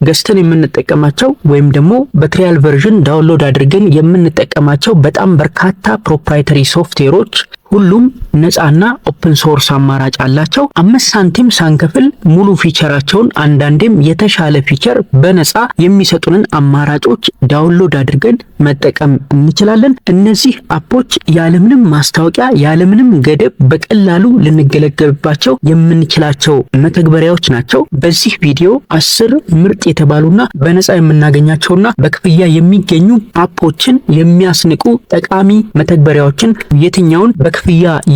ገዝተን የምንጠቀማቸው ወይም ደግሞ በትሪያል ቨርዥን ዳውንሎድ አድርገን የምንጠቀማቸው በጣም በርካታ ፕሮፕራይተሪ ሶፍትዌሮች ሁሉም ነፃና ኦፕን ሶርስ አማራጭ አላቸው። 5 ሳንቲም ሳንከፍል ሙሉ ፊቸራቸውን አንዳንዴም የተሻለ ፊቸር በነፃ የሚሰጡንን አማራጮች ዳውንሎድ አድርገን መጠቀም እንችላለን። እነዚህ አፖች ያለምንም ማስታወቂያ ያለምንም ገደብ በቀላሉ ልንገለገልባቸው የምንችላቸው መተግበሪያዎች ናቸው። በዚህ ቪዲዮ 10 ምርጥ የተባሉና በነፃ የምናገኛቸውና በክፍያ የሚገኙ አፖችን የሚያስንቁ ጠቃሚ መተግበሪያዎችን የትኛውን በክፍያ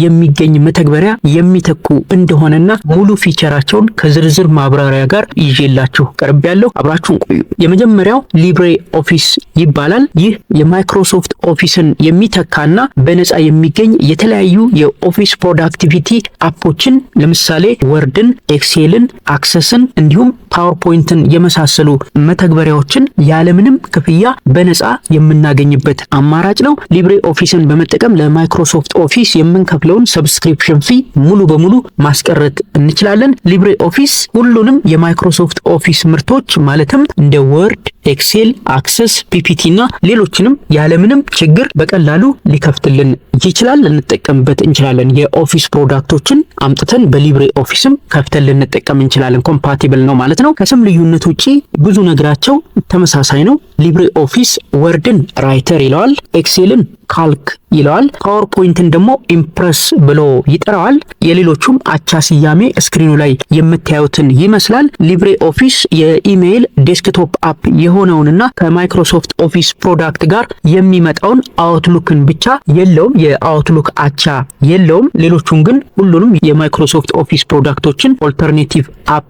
የሚገኝ መተግበሪያ የሚተኩ እንደሆነና ሙሉ ፊቸራቸውን ከዝርዝር ማብራሪያ ጋር ይዤላችሁ ቀርቤያለሁ። አብራችሁን ቆዩ። የመጀመሪያው ሊብሬ ኦፊስ ይባላል። ይህ የማይክሮሶፍት ኦፊስን የሚተካና በነፃ የሚገኝ የተለያዩ የኦፊስ ፕሮዳክቲቪቲ አፖችን ለምሳሌ ወርድን፣ ኤክሴልን፣ አክሰስን እንዲሁም ፓወርፖይንትን የመሳሰሉ መተግበሪያዎችን ያለምንም ክፍያ በነፃ የምናገኝበት አማራጭ ነው። ሊብሬ ኦፊስን በመጠቀም ለማይክሮሶፍት ኦፊስ የምንከፍለውን ሰብስክሪፕሽን ፊ ሙሉ በሙሉ ማስቀረት እንችላለን። ሊብሬ ኦፊስ ሁሉንም የማይክሮሶፍት ኦፊስ ምርቶች ማለትም እንደ ወርድ፣ ኤክሴል፣ አክሰስ፣ ፒፒቲ እና ሌሎችንም ያለምንም ችግር በቀላሉ ሊከፍትልን ይችላል። ልንጠቀምበት እንችላለን። የኦፊስ ፕሮዳክቶችን አምጥተን በሊብሬ ኦፊስም ከፍተን ልንጠቀም እንችላለን። ኮምፓቲብል ነው ማለት ነው። ከስም ልዩነት ውጪ ብዙ ነገራቸው ተመሳሳይ ነው። ሊብሬ ኦፊስ ወርድን ራይተር ይለዋል፣ ኤክሴልን ካልክ ይለዋል፣ ፓወርፖይንትን ደግሞ ኢምፕረስ ብሎ ይጠራዋል። የሌሎቹም አቻ ስያሜ ስክሪኑ ላይ የምታዩትን ይመስላል። ሊብሬ ኦፊስ የኢሜይል ዴስክቶፕ አፕ የሆነውንና ከማይክሮሶፍት ኦፊስ ፕሮዳክት ጋር የሚመጣውን አውትሉክን ብቻ የለውም። የአውትሉክ አቻ የለውም። ሌሎቹን ግን ሁሉንም የማይክሮሶፍት ኦፊስ ፕሮዳክቶችን ኦልተርኔቲቭ አፕ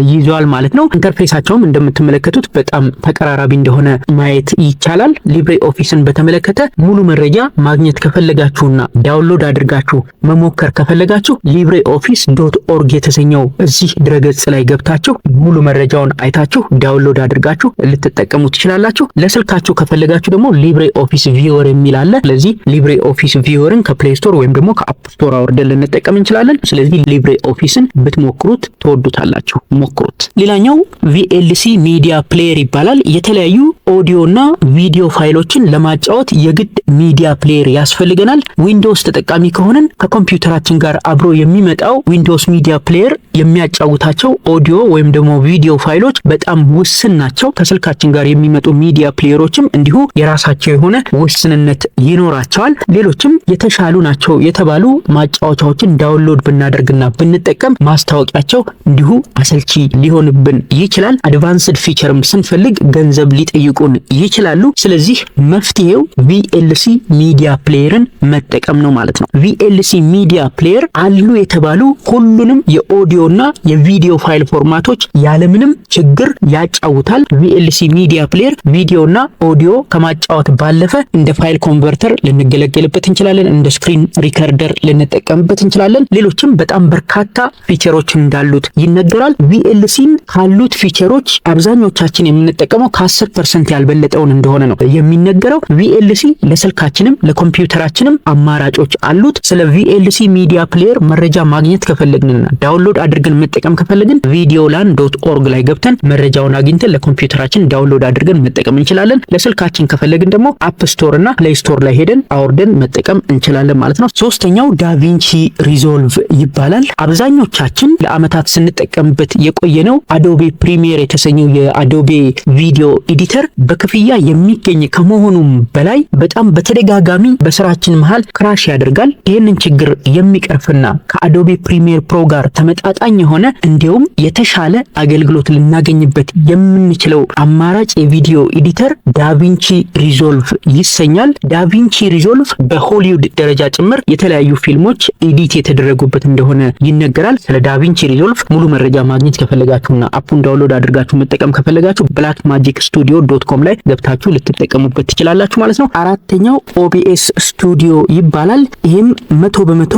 ይዟል ማለት ነው። ኢንተርፌሳቸውም እንደምትመለከቱት በጣም ተቀራራቢ እንደሆነ ማየት ይቻላል። ሊብሬ ኦፊስን በተመለከተ ሙሉ መረጃ ማግኘት ከፈለጋችሁና ዳውንሎድ አድርጋችሁ መሞከር ከፈለጋችሁ libreoffice.org የተሰኘው እዚህ ድረገጽ ላይ ገብታችሁ ሙሉ መረጃውን አይታችሁ ዳውንሎድ አድርጋችሁ ልትጠቀሙ ትችላላችሁ። ለስልካችሁ ከፈለጋችሁ ደግሞ ሊብሬ ኦፊስ ቪወር የሚል አለ። ስለዚህ ሊብሬ ኦፊስ ቪወርን ከፕሌይ ስቶር ወይም ደግሞ ከአፕ ስቶር አውርደን ልንጠቀም እንችላለን። ስለዚህ ሊብሬ ኦፊስን ብትሞክሩት ትወዱታላችሁ። ሞክሩት። ሌላኛው VLC ሚዲያ ፕሌየር ይባላል። የተለያዩ ኦዲዮና ቪዲዮ ፋይሎችን ለማጫወት የግድ ሚዲያ ፕሌየር ያስፈልገናል። ዊንዶውስ ተጠቃሚ ከሆነን ከኮምፒውተራችን ጋር አብሮ የሚመጣው ዊንዶውስ ሚዲያ ፕሌየር የሚያጫውታቸው ኦዲዮ ወይም ደግሞ ቪዲዮ ፋይሎች በጣም ውስን ናቸው። ከስልካችን ጋር የሚመጡ ሚዲያ ፕሌየሮችም እንዲሁ የራሳቸው የሆነ ውስንነት ይኖራቸዋል። ሌሎችም የተሻሉ ናቸው የተባሉ ማጫወቻዎችን ዳውንሎድ ብናደርግና ብንጠቀም ማስታወቂያቸው እንዲሁ አሰልቺ ሊሆንብን ይችላል። አድቫንስድ ፊቸርም ስንፈልግ ገንዘብ ሊጠይቁን ይችላሉ። ስለዚህ መፍትሄው VLC ሚዲያ ፕሌየርን መጠቀም ነው ማለት ነው። VLC ሚዲያ ፕሌየር አሉ የተባሉ ሁሉንም የኦዲዮና የቪዲዮ ፋይል ፎርማቶች ያለምንም ችግር ያጫውታል። VLC ሚዲያ ፕሌየር ቪዲዮና ኦዲዮ ከማጫወት ባለፈ እንደ ፋይል ኮንቨርተር ልንገለገልበት እንችላለን። እንደ ስክሪን ሪከርደር ልንጠቀምበት እንችላለን። ሌሎችም በጣም በርካታ ፊቸሮች እንዳሉት ይነገራል። VLCን ካሉት ፊቸሮች አብዛኞቻችን የምንጠቀመው ከ10% ያልበለጠውን እንደሆነ ነው የሚነገረው። VLC ለስልካችንም ለኮምፒውተራችንም አማራጮች አሉት። ስለ VLC ሚዲያ ፕሌየር መረጃ ማግኘት ከፈለግንና ዳውንሎድ አድርገን መጠቀም ከፈለግን videolan.org ላይ ገብተን መረጃውን አግኝተን ለኮምፒውተራችን ዳውንሎድ አድርገን መጠቀም እንችላለን። ለስልካችን ከፈለግን ደግሞ አፕ ስቶር እና ፕሌይ ስቶር ላይ ሄደን አውርደን መጠቀም እንችላለን ማለት ነው። ሶስተኛው ዳቪንቺ ሪዞልቭ ይባላል። አብዛኞቻችን ለአመታት ስንጠቀምበት የቆየነው አዶቤ ፕሪሚየር የተሰኘው የአዶቤ ቪዲዮ ኤዲተር በክፍያ የሚገኝ ከመሆኑም በላይ በጣም በተደጋጋሚ በስራችን መሃል ክራሽ ያደርጋል። ይህንን ችግር የሚቀርፍና ከአዶቤ ፕሪሚየር ፕሮ ጋር ተመጣጣኝ የሆነ እንዲሁም የተሻለ አገልግሎት ልናገኝበት የምንችለው አማራጭ የቪዲዮ ኤዲተር ዳቪንቺ ሪዞልቭ ይሰኛል። ዳቪንቺ ሪዞልቭ በሆሊውድ ደረጃ ጭምር የተለያዩ ፊልሞች ኤዲት የተደረጉበት እንደሆነ ይነገራል። ስለ ዳቪንቺ ሪዞልቭ ሙሉ መረጃ ማግኘት ከፈለጋችሁና አፑን ዳውንሎድ አድርጋችሁ መጠቀም ከፈለጋችሁ blackmagicstudio.com ላይ ገብታችሁ ልትጠቀሙበት ትችላላችሁ ማለት ነው። አራተኛው OBS ስቱዲዮ ይባላል። ይህም 100%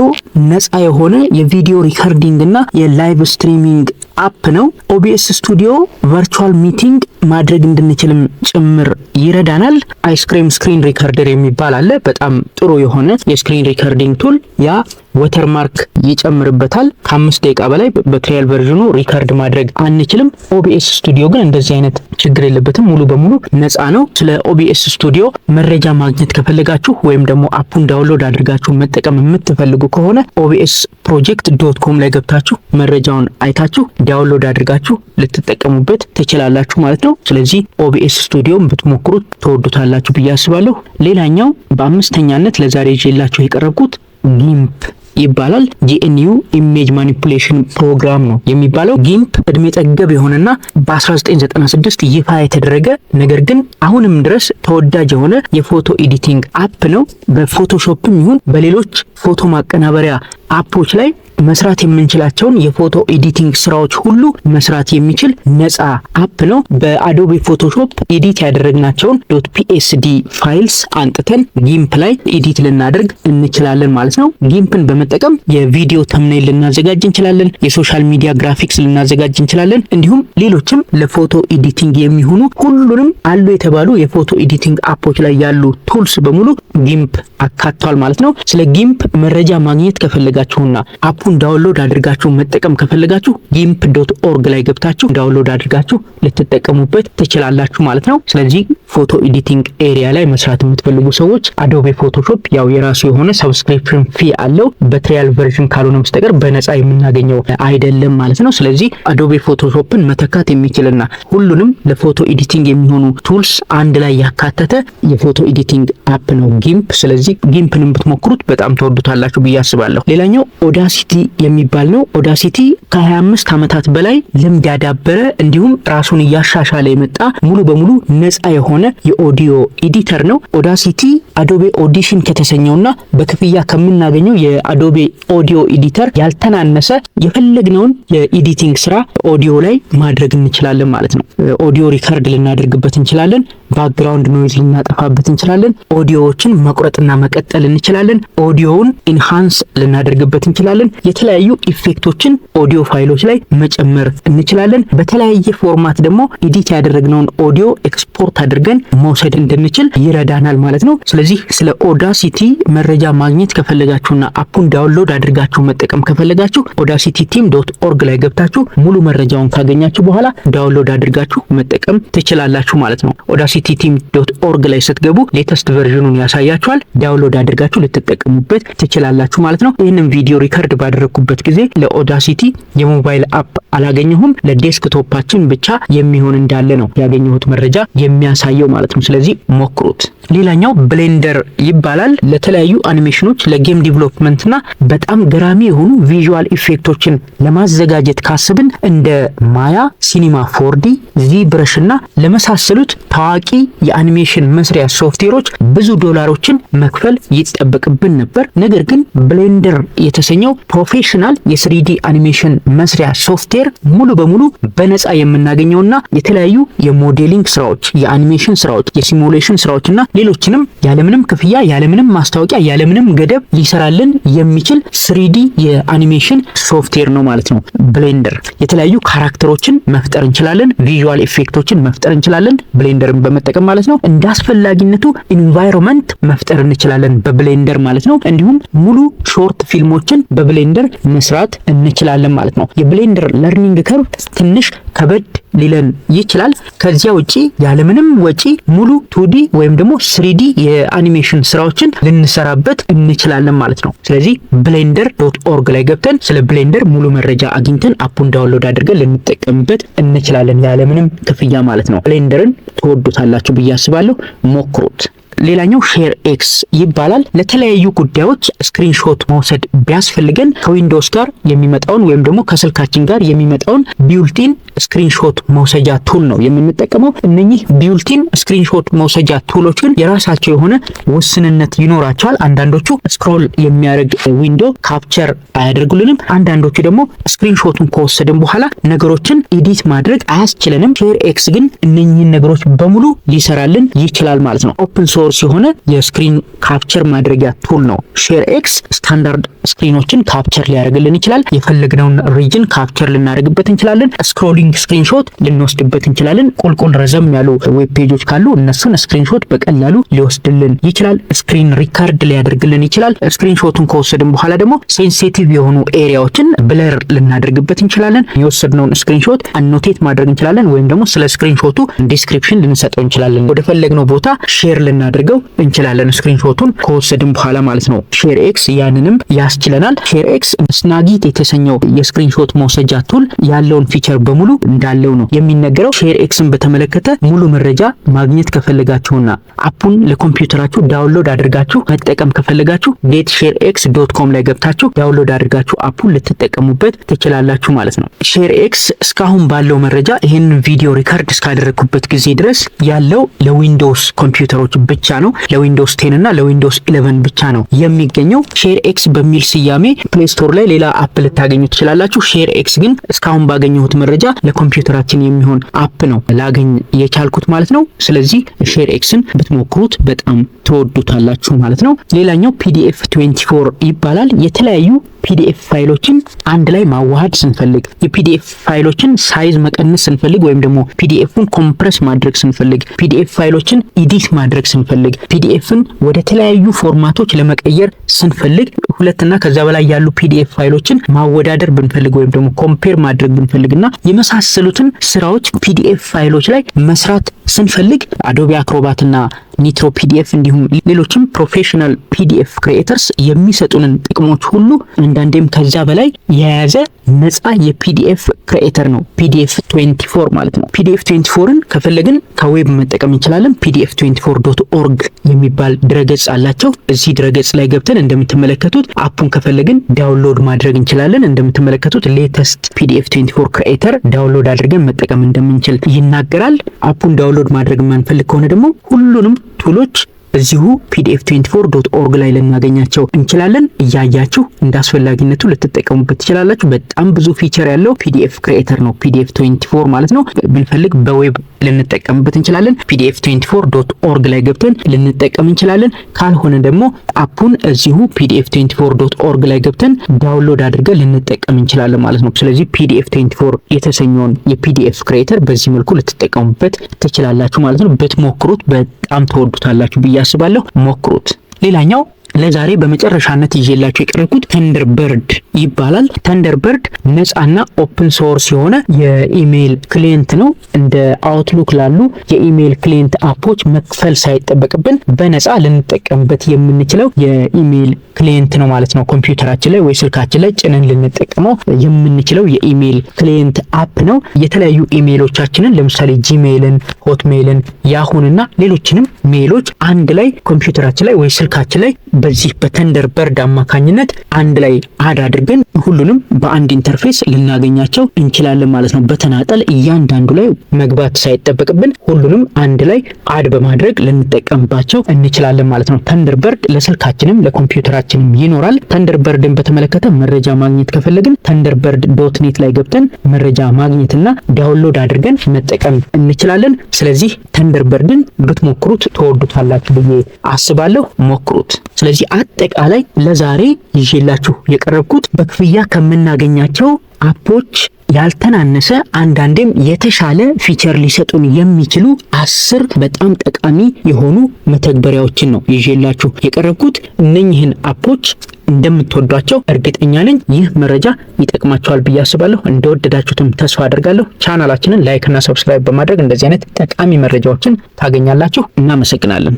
ነፃ የሆነ የቪዲዮ ሪከርዲንግ እና የላይቭ ስትሪሚንግ አፕ ነው። ኦቢኤስ ስቱዲዮ ቨርቹዋል ሚቲንግ ማድረግ እንድንችልም ጭምር ይረዳናል። አይስክሪም ስክሪን ሪከርደር የሚባል አለ። በጣም ጥሩ የሆነ የስክሪን ሪከርዲንግ ቱል ያ ወተርማርክ ይጨምርበታል። ከ5 ደቂቃ በላይ በትራያል ቨርዥኑ ሪከርድ ማድረግ አንችልም። ኦቢኤስ ስቱዲዮ ግን እንደዚህ አይነት ችግር የለበትም። ሙሉ በሙሉ ነፃ ነው። ስለ ኦቢኤስ ስቱዲዮ መረጃ ማግኘት ከፈለጋችሁ ወይም ደግሞ አፑን ዳውንሎድ አድርጋችሁ መጠቀም የምትፈልጉ ከሆነ obsproject.com ላይ ገብታችሁ መረጃውን አይታችሁ ዳውንሎድ አድርጋችሁ ልትጠቀሙበት ትችላላችሁ ማለት ነው። ስለዚህ ኦቢኤስ ስቱዲዮን ብትሞክሩት ተወዱታላችሁ ብዬ አስባለሁ። ሌላኛው በአምስተኛነት ለዛሬ ይዤላችሁ የቀረብኩት ጊምፕ ይባላል። GNU ኢሜጅ ማኒፑሌሽን ፕሮግራም ነው የሚባለው። ጊምፕ እድሜ ጠገብ የሆነና በ1996 ይፋ የተደረገ ነገር ግን አሁንም ድረስ ተወዳጅ የሆነ የፎቶ ኤዲቲንግ አፕ ነው። በፎቶሾፕም ይሁን በሌሎች ፎቶ ማቀናበሪያ አፖች ላይ መስራት የምንችላቸውን የፎቶ ኤዲቲንግ ስራዎች ሁሉ መስራት የሚችል ነፃ አፕ ነው። በአዶቤ ፎቶሾፕ ኤዲት ያደረግናቸውን .psd ፋይልስ አንጥተን ጊምፕ ላይ ኤዲት ልናደርግ እንችላለን ማለት ነው። ጊምፕን በመጠቀም የቪዲዮ ተምኔል ልናዘጋጅ እንችላለን። የሶሻል ሚዲያ ግራፊክስ ልናዘጋጅ እንችላለን። እንዲሁም ሌሎችም ለፎቶ ኤዲቲንግ የሚሆኑ ሁሉንም አሉ የተባሉ የፎቶ ኤዲቲንግ አፖች ላይ ያሉ ቱልስ በሙሉ ጊምፕ አካቷል ማለት ነው። ስለ ጊምፕ መረጃ ማግኘት ከፈለጋችሁና አፑን ዳውንሎድ አድርጋችሁ መጠቀም ከፈለጋችሁ gimp.org ላይ ገብታችሁ ዳውንሎድ አድርጋችሁ ልትጠቀሙበት ትችላላችሁ ማለት ነው። ስለዚህ ፎቶ ኤዲቲንግ ኤሪያ ላይ መስራት የምትፈልጉ ሰዎች አዶቤ ፎቶሾፕ ያው የራሱ የሆነ ሰብስክሪፕሽን ፊ አለው። በትራያል ቨርዥን ካልሆነ በስተቀር በነፃ የምናገኘው አይደለም ማለት ነው። ስለዚህ አዶቤ ፎቶሾፕን መተካት የሚችልና ሁሉንም ለፎቶ ኤዲቲንግ የሚሆኑ ቱልስ አንድ ላይ ያካተተ የፎቶ ኤዲቲንግ አፕ ነው ጊምፕ። ስለዚህ ጊምፕንም ብትሞክሩት በጣም ተወዱታላችሁ ብዬ አስባለሁ። ሌላኛው ኦዳሲቲ የሚባል ነው። ኦዳሲቲ ከ25 ዓመታት በላይ ልምድ ያዳበረ እንዲሁም ራሱን እያሻሻለ የመጣ ሙሉ በሙሉ ነፃ የሆነ የኦዲዮ ኤዲተር ነው። ኦዳሲቲ አዶቤ ኦዲሽን ከተሰኘውና በክፍያ ከምናገኘው የአዶቤ ኦዲዮ ኤዲተር ያልተናነሰ የፈለግነውን የኤዲቲንግ ስራ ኦዲዮ ላይ ማድረግ እንችላለን ማለት ነው። ኦዲዮ ሪከርድ ልናደርግበት እንችላለን። ባክግራውንድ ኖይዝ ልናጠፋበት እንችላለን። ኦዲዮዎችን መቁረጥና መቀጠል እንችላለን። ኦዲዮውን ኢንሃንስ ልናደርግበት እንችላለን። የተለያዩ ኢፌክቶችን ኦዲዮ ፋይሎች ላይ መጨመር እንችላለን። በተለያየ ፎርማት ደግሞ ኤዲት ያደረግነውን ኦዲዮ ኤክስፖርት አድርገን መውሰድ እንድንችል ይረዳናል ማለት ነው። ስለዚህ ስለ ኦዳሲቲ መረጃ ማግኘት ከፈለጋችሁና አፑን ዳውንሎድ አድርጋችሁ መጠቀም ከፈለጋችሁ audacityteam.org ላይ ገብታችሁ ሙሉ መረጃውን ካገኛችሁ በኋላ ዳውንሎድ አድርጋችሁ መጠቀም ትችላላችሁ ማለት ነው። audacityteam.org ላይ ስትገቡ ሌተስት ቨርዥኑን ያሳያችኋል። ዳውንሎድ አድርጋችሁ ልትጠቀሙበት ትችላላችሁ ማለት ነው። ይህንን ቪዲዮ ሪከርድ ባደረኩበት ጊዜ ለኦዳሲቲ የሞባይል አፕ አላገኘሁም። ለዴስክቶፓችን ብቻ የሚሆን እንዳለ ነው ያገኘሁት መረጃ የሚያሳየው ማለት ነው። ስለዚህ ሞክሩት። ሌላኛው ብሌንደር ይባላል። ለተለያዩ አኒሜሽኖች፣ ለጌም ዲቨሎፕመንትና በጣም ገራሚ የሆኑ ቪዥዋል ኢፌክቶችን ለማዘጋጀት ካስብን እንደ ማያ፣ ሲኒማ 4D፣ ዚብረሽ እና ለመሳሰሉት ታዋቂ የአኒሜሽን መስሪያ ሶፍትዌሮች ብዙ ዶላሮችን መክፈል ይጠበቅብን ነበር። ነገር ግን ብሌንደር የተሰኘው ፕሮፌሽናል የ3D አኒሜሽን መስሪያ ሶፍትዌር ሙሉ በሙሉ በነፃ የምናገኘውና የተለያዩ የሞዴሊንግ ስራዎች፣ የአኒሜሽን ስራዎች፣ የሲሙሌሽን ስራዎችና ሌሎችንም ያለምንም ክፍያ፣ ያለምንም ማስታወቂያ፣ ያለምንም ገደብ ሊሰራልን የሚችል 3D የአኒሜሽን ሶፍትዌር ነው ማለት ነው። ብሌንደር የተለያዩ ካራክተሮችን መፍጠር እንችላለን፣ ቪዥዋል ኢፌክቶችን መፍጠር እንችላለን ብሌንደርን በመጠቀም ማለት ነው። እንደ አስፈላጊነቱ ኢንቫይሮንመንት መፍጠር እንችላለን በብሌንደር ማለት ነው። እንዲሁም ሙሉ ሾርት ፊልሞችን በብሌንደር መስራት እንችላለን ማለት ነው። የብሌንደር ለርኒንግ ከርቭ ትንሽ ከበድ ሊለን ይችላል። ከዚያ ውጪ ያለምንም ወጪ ሙሉ 2D ወይም ደግሞ 3D የአኒሜሽን ስራዎችን ልንሰራበት እንችላለን ማለት ነው። ስለዚህ blender.org ላይ ገብተን ስለ ብሌንደር ሙሉ መረጃ አግኝተን አፑን ዳውንሎድ አድርገን ልንጠቀምበት እንችላለን ያለምንም ክፍያ ማለት ነው። ብሌንደርን ተወዱታላችሁ ብዬ አስባለሁ። ሞክሩት። ሌላኛው ሼር ኤክስ ይባላል። ለተለያዩ ጉዳዮች ስክሪንሾት መውሰድ ቢያስፈልገን ከዊንዶውስ ጋር የሚመጣውን ወይም ደግሞ ከስልካችን ጋር የሚመጣውን ቢውልቲን ስክሪንሾት መውሰጃ ቱል ነው የምንጠቀመው። እነኚህ ቢውልቲን ስክሪንሾት መውሰጃ ቱሎች ግን የራሳቸው የሆነ ውስንነት ይኖራቸዋል። አንዳንዶቹ ስክሮል የሚያደርግ ዊንዶ ካፕቸር አያደርጉልንም። አንዳንዶቹ ደግሞ ስክሪንሾቱን ከወሰድን በኋላ ነገሮችን ኤዲት ማድረግ አያስችለንም። ሼር ኤክስ ግን እነኚህን ነገሮች በሙሉ ሊሰራልን ይችላል ማለት ነው። ኦፕን ሶርስ ሶርስ የሆነ የስክሪን ካፕቸር ማድረጊያ ቱል ነው። ሼር ኤክስ ስታንዳርድ ስክሪኖችን ካፕቸር ሊያደርግልን ይችላል። የፈለግነውን ሪጅን ካፕቸር ልናደርግበት እንችላለን። ስክሮሊንግ ስክሪንሾት ልንወስድበት እንችላለን። ቁልቁል ረዘም ያሉ ዌብ ፔጆች ካሉ እነሱን ስክሪንሾት በቀላሉ ሊወስድልን ይችላል። ስክሪን ሪካርድ ሊያደርግልን ይችላል። ስክሪንሾቱን ከወሰድን በኋላ ደግሞ ሴንሲቲቭ የሆኑ ኤሪያዎችን ብለር ልናደርግበት እንችላለን። የወሰድነውን ስክሪንሾት አኖቴት ማድረግ እንችላለን፣ ወይም ደግሞ ስለ ስክሪንሾቱ ዲስክሪፕሽን ልንሰጠው እንችላለን። ወደ ፈለግነው ቦታ ሼር ልናደርገው እንችላለን ስክሪንሾቱን ከወሰድን በኋላ ማለት ነው። ሼር ኤክስ ያንንም ያስችለናል። ሼር ኤክስ ስናጊት የተሰኘው የስክሪንሾት መውሰጃ ቱል ያለውን ፊቸር በሙሉ እንዳለው ነው የሚነገረው። ሼር ኤክስን በተመለከተ ሙሉ መረጃ ማግኘት ከፈለጋችሁና አፑን ለኮምፒውተራችሁ ዳውንሎድ አድርጋችሁ መጠቀም ከፈለጋችሁ getsharex.com ላይ ገብታችሁ ዳውንሎድ አድርጋችሁ አፑን ልትጠቀሙበት ትችላላችሁ ማለት ነው። ሼር ኤክስ እስካሁን ባለው መረጃ ይህን ቪዲዮ ሪካርድ እስካደረግኩበት ጊዜ ድረስ ያለው ለዊንዶውስ ኮምፒውተሮች ብቻ ነው። ለዊንዶውስ 10 እና ለዊንዶውስ 11 ብቻ ነው የሚገኘው። ሼር ኤክስ በሚል ስያሜ ፕሌይ ስቶር ላይ ሌላ አፕ ልታገኙ ትችላላችሁ። ሼር ኤክስ ግን እስካሁን ባገኘሁት መረጃ ለኮምፒውተራችን የሚሆን አፕ ነው ላገኝ የቻልኩት ማለት ነው። ስለዚህ ሼር ኤክስን ብትሞክሩት በጣም ትወዱታላችሁ ማለት ነው። ሌላኛው PDF 24 ይባላል። የተለያዩ PDF ፋይሎችን አንድ ላይ ማዋሃድ ስንፈልግ፣ የPDF ፋይሎችን ሳይዝ መቀነስ ስንፈልግ፣ ወይም ደግሞ PDFን ኮምፕረስ ማድረግ ስንፈልግ፣ PDF ፋይሎችን ኤዲት ማድረግ ስንፈልግ፣ PDFን ወደ ተለያዩ ፎርማቶች ለመቀየር ስንፈልግ፣ ሁለትና ከዛ በላይ ያሉ PDF ፋይሎችን ማወዳደር ብንፈልግ ወይም ደግሞ ኮምፔር ማድረግ ብንፈልግና የመሳሰሉትን ስራዎች PDF ፋይሎች ላይ መስራት ስንፈልግ አዶቢ አክሮባት እና ኒትሮ PDF እንዲሁም ሌሎችም ፕሮፌሽናል PDF ክሪኤተርስ የሚሰጡንን ጥቅሞች ሁሉ አንዳንዴም ከዛ በላይ የያዘ ነፃ የPDF ክሪኤተር ነው PDF 24 ማለት ነው። PDF 24ን ከፈለግን ከዌብ መጠቀም እንችላለን። pdf24.org የሚባል ድረገጽ አላቸው። እዚህ ድረገጽ ላይ ገብተን እንደምትመለከቱት አፑን ከፈለግን ዳውንሎድ ማድረግ እንችላለን። እንደምትመለከቱት ሌተስት PDF 24 ክሪኤተር ዳውንሎድ አድርገን መጠቀም እንደምንችል ይናገራል። አፑን ዳውንሎድ ማድረግ የማንፈልግ ከሆነ ደግሞ ሁሉንም ቱሎች እዚሁ pdf24.org ላይ ልናገኛቸው እንችላለን። እያያችሁ እንዳስፈላጊነቱ ልትጠቀሙበት ትችላላችሁ። በጣም ብዙ ፊቸር ያለው PDF ክሪኤተር ነው PDF 24 ማለት ነው። ብንፈልግ በዌብ ልንጠቀምበት እንችላለን። pdf24.org ላይ ገብተን ልንጠቀም እንችላለን። ካልሆነ ደግሞ አፑን እዚሁ pdf24.org ላይ ገብተን ዳውንሎድ አድርገን ልንጠቀም እንችላለን ማለት ነው። ስለዚህ PDF 24 የተሰኘውን የPDF ክሪኤተር በዚህ መልኩ ልትጠቀሙበት ትችላላችሁ ማለት ነው። ብትሞክሩት በጣም ተወዱታላችሁ ብዬ አስባለሁ። ሞክሩት። ሌላኛው ለዛሬ በመጨረሻነት ይዤላችሁ የቀረብኩት ተንደርበርድ ይባላል። ተንደርበርድ ነፃና ኦፕን ሶርስ የሆነ የኢሜል ክሊየንት ነው። እንደ አውትሉክ ላሉ የኢሜል ክሊየንት አፖች መክፈል ሳይጠበቅብን በነፃ ልንጠቀምበት የምንችለው የኢሜል ክሊየንት ነው ማለት ነው። ኮምፒውተራችን ላይ ወይ ስልካችን ላይ ጭነን ልንጠቀመው የምንችለው የኢሜል ክሊየንት አፕ ነው። የተለያዩ ኢሜሎቻችንን ለምሳሌ ጂሜይልን፣ ሆትሜይልን፣ ያሁንና ሌሎችንም ሜሎች አንድ ላይ ኮምፒውተራችን ላይ ወይ ስልካችን ላይ በዚህ በተንደርበርድ አማካኝነት አንድ ላይ አድ አድርገን ሁሉንም በአንድ ኢንተርፌስ ልናገኛቸው እንችላለን ማለት ነው። በተናጠል እያንዳንዱ ላይ መግባት ሳይጠበቅብን ሁሉንም አንድ ላይ አድ በማድረግ ልንጠቀምባቸው እንችላለን ማለት ነው። ተንደርበርድ ለስልካችንም ለኮምፒውተራችንም ይኖራል። ተንደርበርድን በተመለከተ መረጃ ማግኘት ከፈለግን ተንደርበርድ.net ላይ ገብተን መረጃ ማግኘትና ዳውንሎድ አድርገን መጠቀም እንችላለን። ስለዚህ ተንደርበርድን ብትሞክሩት ተወዱታላችሁ ብዬ አስባለሁ። ሞክሩት። ስለዚህ አጠቃላይ ለዛሬ ይዤላችሁ የቀረብኩት በክፍያ ከምናገኛቸው አፖች ያልተናነሰ አንዳንዴም የተሻለ ፊቸር ሊሰጡን የሚችሉ 10 በጣም ጠቃሚ የሆኑ መተግበሪያዎችን ነው ይዤላችሁ የቀረብኩት። እነኚህን አፖች እንደምትወዷቸው እርግጠኛ ነኝ። ይህ መረጃ ይጠቅማችኋል ብዬ አስባለሁ። እንደወደዳችሁትም ተስፋ አደርጋለሁ። ቻናላችንን ላይክ እና ሰብስክራይብ በማድረግ እንደዚህ አይነት ጠቃሚ መረጃዎችን ታገኛላችሁ። እናመሰግናለን።